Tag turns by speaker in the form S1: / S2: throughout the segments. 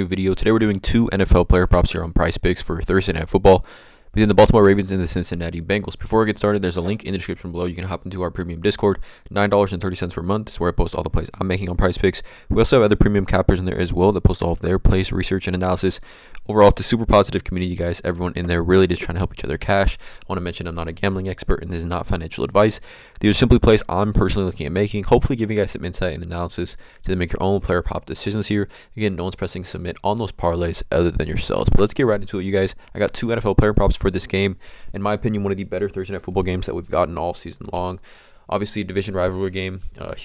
S1: New video. Today we're doing 2 NFL player props here on PrizePicks for Thursday Night Football between the Baltimore Ravens and the Cincinnati Bengals. Before we get started, there's a link in the description below. You can hop into our premium Discord. $9.30 per month is where I post all the plays I'm making on PrizePicks. We also have other premium cappers in there as well that post all of their plays, research, and analysis. Overall, it's a super positive community, guys. Everyone in there really just trying to help each other cash. I want to mention I'm not a gambling expert and this is not financial advice. These are simply plays I'm personally looking at making, hopefully giving you guys some insight and analysis to then make your own player prop decisions here. Again, no one's pressing submit on those parlays other than yourselves. But let's get right into it, you guys. I got 2 NFL player props for this game. In my opinion, one of the better Thursday Night Football games that we've gotten all season long. Obviously, division rivalry game. A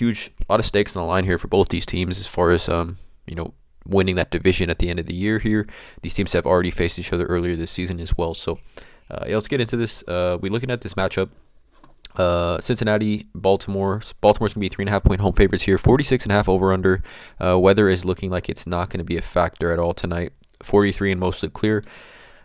S1: lot of stakes on the line here for both these teams as far as winning that division at the end of the year here. These teams have already faced each other earlier this season as well. So let's get into this. We're looking at this matchup. Cincinnati, Baltimore's going to be 3.5-point home favorites here. 46.5 over under. Weather is looking like it's not going to be a factor at all tonight. 43 and mostly clear.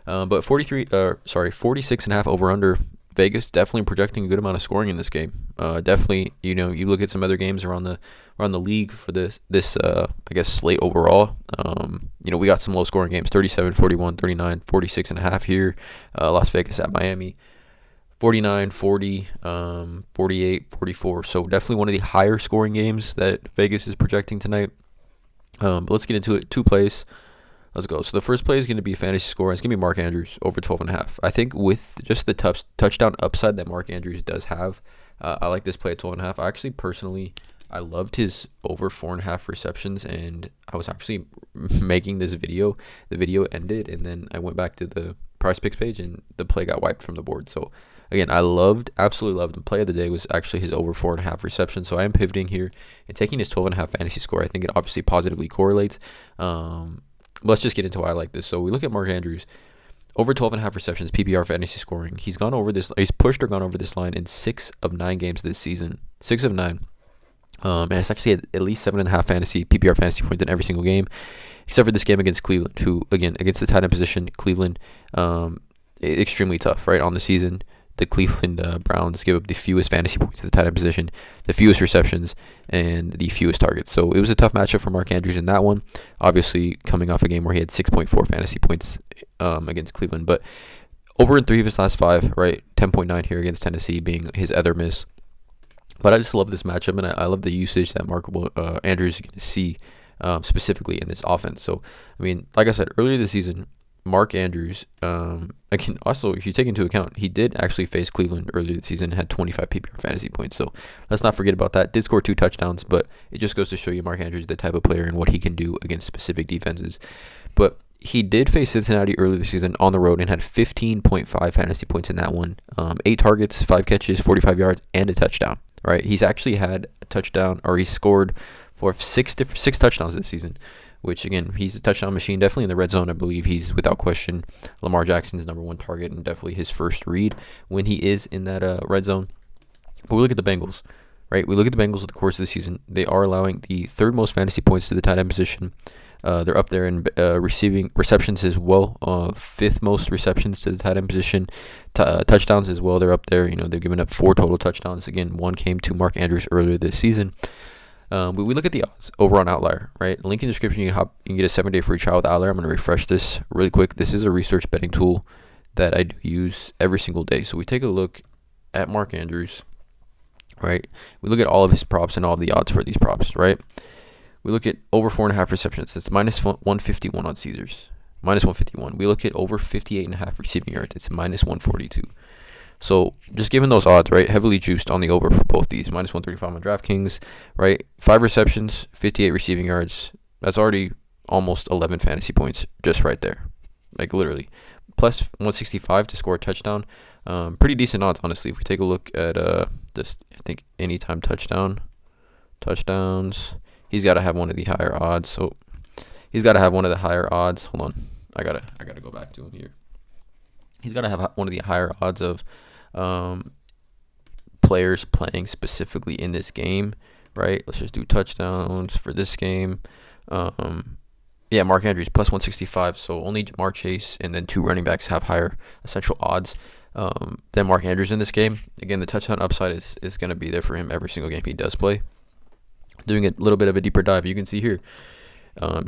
S1: But 46.5 over under. Vegas definitely projecting a good amount of scoring in this game. Definitely, you look at some other games around the league for this I guess slate overall. We got some low scoring games: 37, 41, 39, 46.5 here. Las Vegas at Miami, 49, 40, 48, 44. So definitely one of the higher scoring games that Vegas is projecting tonight. But let's get into it. 2 plays. Let's go. So the first play is going to be a fantasy score. It's going to be Mark Andrews over 12.5. I think with just the touchdown upside that Mark Andrews does have, I like this play at 12.5. I actually personally, I loved his over 4.5 receptions, and I was actually making this video. The video ended, and then I went back to the PrizePicks page, and the play got wiped from the board. So again, absolutely loved him. Play of the day was actually his over 4.5 receptions. So I am pivoting here and taking his 12.5 fantasy score. I think it obviously positively correlates. Let's just get into why I like this. So we look at Mark Andrews, over 12.5 receptions, PPR fantasy scoring. He's pushed or gone over this line in 6 of 9 games this season. 6 of 9. And it's actually at least 7.5 PPR fantasy points in every single game, except for this game against Cleveland, who, again, against the tight end position, Cleveland, extremely tough, right, on the season. The Cleveland Browns give up the fewest fantasy points to the tight end position, the fewest receptions, and the fewest targets. So it was a tough matchup for Mark Andrews in that one. Obviously, coming off a game where he had 6.4 fantasy points against Cleveland. But over in 3 of his last 5, right, 10.9 here against Tennessee being his other miss. But I just love this matchup, and I love the usage that Mark Andrews is going to see specifically in this offense. So, I mean, like I said, earlier this season, Mark Andrews, again, also, if you take into account, he did actually face Cleveland earlier this season, had 25 PPR fantasy points. So let's not forget about that. Did score 2 touchdowns, but it just goes to show you Mark Andrews is the type of player and what he can do against specific defenses. But he did face Cincinnati earlier this season on the road and had 15.5 fantasy points in that one. 8 targets, 5 catches, 45 yards, and a touchdown. Right? He's actually had a touchdown, or he scored for 6 touchdowns this season, which, again, he's a touchdown machine. Definitely in the red zone, I believe he's, without question, Lamar Jackson's number 1 target and definitely his first read when he is in that red zone. But we look at the Bengals, right? We look at the Bengals over the course of the season. They are allowing the 3rd most fantasy points to the tight end position. They're up there in receiving receptions as well. 5th most receptions to the tight end position. Touchdowns as well. They're up there. They're giving up 4 total touchdowns. Again, 1 came to Mark Andrews earlier this season. But we look at the odds over on Outlier, right? Link in the description. You can get a 7-day free trial with Outlier. I'm going to refresh this really quick. This is a research betting tool that I do use every single day. So we take a look at Mark Andrews, right? We look at all of his props and all of the odds for these props, right? We look at over 4.5 receptions. It's minus 151 on Caesars. Minus 151. We look at over 58.5 receiving yards. It's minus 142. So just given those odds, right, heavily juiced on the over for both these. Minus 135 on DraftKings, right? 5 receptions, 58 receiving yards. That's already almost 11 fantasy points just right there. Like, literally. Plus 165 to score a touchdown. Pretty decent odds, honestly. If we take a look at just, I think, anytime touchdowns, he's got to have one of the higher odds. So he's got to have one of the higher odds. Hold on. I gotta go back to him here. He's got to have one of the higher odds of players playing specifically in this game, right? Let's just do touchdowns for this game. Mark Andrews plus 165. So only Jamar Chase and then 2 running backs have higher essential odds than Mark Andrews in this game. Again, the touchdown upside is going to be there for him every single game he does play. Doing a little bit of a deeper dive, you can see here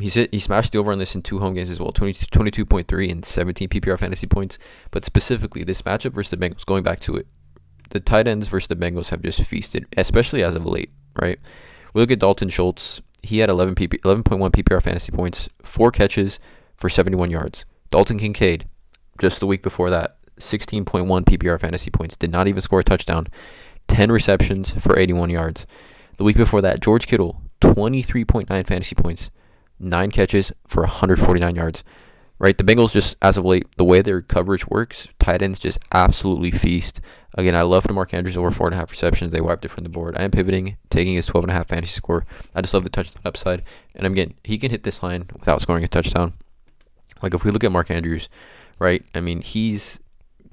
S1: He smashed the over on this in 2 home games as well, 22.3 and 17 PPR fantasy points. But specifically, this matchup versus the Bengals, going back to it, the tight ends versus the Bengals have just feasted, especially as of late, right? We look at Dalton Schultz. He had 11.1 PPR fantasy points, 4 catches for 71 yards. Dalton Kincaid, just the week before that, 16.1 PPR fantasy points, did not even score a touchdown, 10 receptions for 81 yards. The week before that, George Kittle, 23.9 fantasy points, 9 catches for 149 yards. Right, the Bengals just, as of late, the way their coverage works, tight ends just absolutely feast. Again, I love Mark Andrews over 4.5 receptions. They wiped it from the board. I am pivoting, taking his 12.5 fantasy score. I just love the touchdown upside. And again, he can hit this line without scoring a touchdown. Like, if we look at Mark Andrews, right, I mean, he's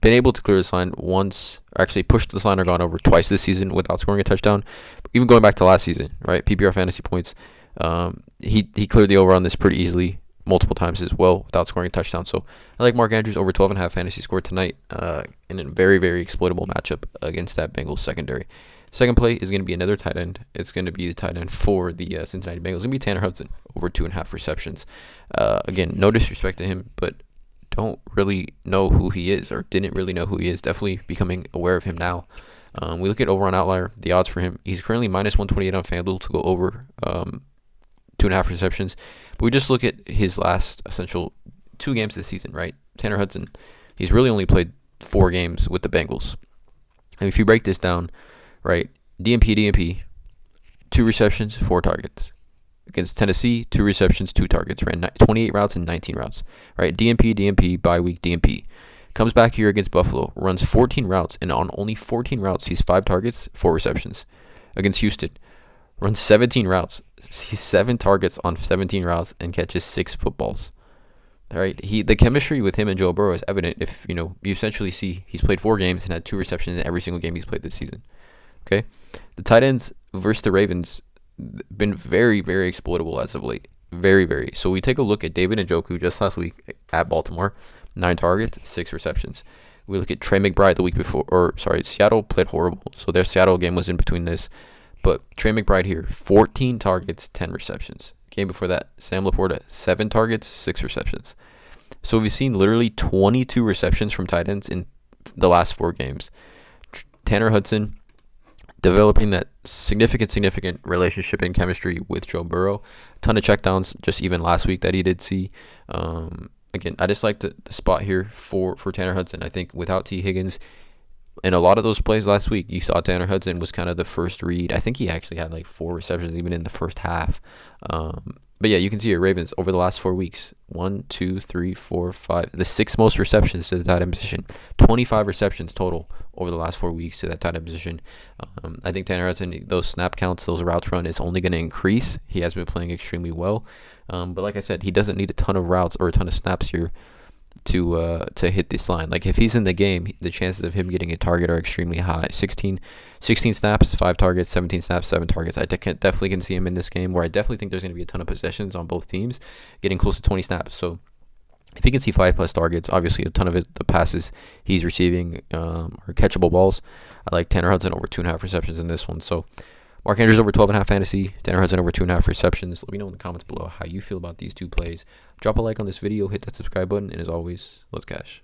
S1: been able to clear this line once, or actually pushed this line or gone over twice this season without scoring a touchdown. Even going back to last season, right, PPR fantasy points, he cleared the over on this pretty easily multiple times as well without scoring a touchdown. So I like Mark Andrews over 12.5 fantasy score tonight in a very, very exploitable matchup against that Bengals secondary. Second play is going to be another tight end. It's going to be the tight end for the Cincinnati Bengals. It's going to be Tanner Hudson over 2.5 receptions. Again, no disrespect to him, but don't really know who he is, or didn't really know who he is. Definitely becoming aware of him now. We look at over on Outlier, the odds for him. He's currently minus 128 on FanDuel to go over 2.5 receptions. But we just look at his last essential 2 games this season, right? Tanner Hudson, he's really only played 4 games with the Bengals. And if you break this down, right, DMP, 2 receptions, 4 targets. Against Tennessee, 2 receptions, 2 targets. Ran 28 routes and 19 routes. Right, DMP, bye week, DMP. Comes back here against Buffalo, runs 14 routes, and on only 14 routes, he's 5 targets, 4 receptions. Against Houston, runs 17 routes. He's 7 targets on 17 routes and catches 6 footballs. All right, the chemistry with him and Joe Burrow is evident. If you essentially see he's played 4 games and had 2 receptions in every single game he's played this season. Okay, the tight ends versus the Ravens been very, very exploitable as of late. Very, very. So we take a look at David Njoku just last week at Baltimore, 9 targets, 6 receptions. We look at Trey McBride the week before, Seattle played horrible. So their Seattle game was in between this. But Trey McBride here, 14 targets, 10 receptions. Game before that, Sam Laporta, 7 targets, 6 receptions. So we've seen literally 22 receptions from tight ends in the last 4 games. Tanner Hudson developing that significant relationship and chemistry with Joe Burrow. Ton of checkdowns just even last week that he did see. Again, I just like the spot here for Tanner Hudson. I think without T. Higgins, in a lot of those plays last week, you saw Tanner Hudson was kind of the first read. I think he actually had like 4 receptions even in the first half. But yeah, you can see your Ravens over the last 4 weeks. 1, 2, 3, 4, 5. The 6th most receptions to the tight end position. 25 receptions total over the last 4 weeks to that tight end position. I think Tanner Hudson, those snap counts, those routes run is only going to increase. He has been playing extremely well. But like I said, he doesn't need a ton of routes or a ton of snaps here to hit this line. Like if he's in the game, the chances of him getting a target are extremely high. 16 snaps, 5 targets, 17 snaps, 7 targets. I definitely can see him in this game where I definitely think there's going to be a ton of possessions on both teams, getting close to 20 snaps. So if he can see 5+ targets, obviously a ton of it, the passes he's receiving are catchable balls. I like Tanner Hudson over 2.5 receptions in this one. So Mark Andrews over 12.5 fantasy, Tanner Hudson over 2.5 receptions. Let me know in the comments below how you feel about these 2 plays. Drop a like on this video, hit that subscribe button, and as always, let's cash.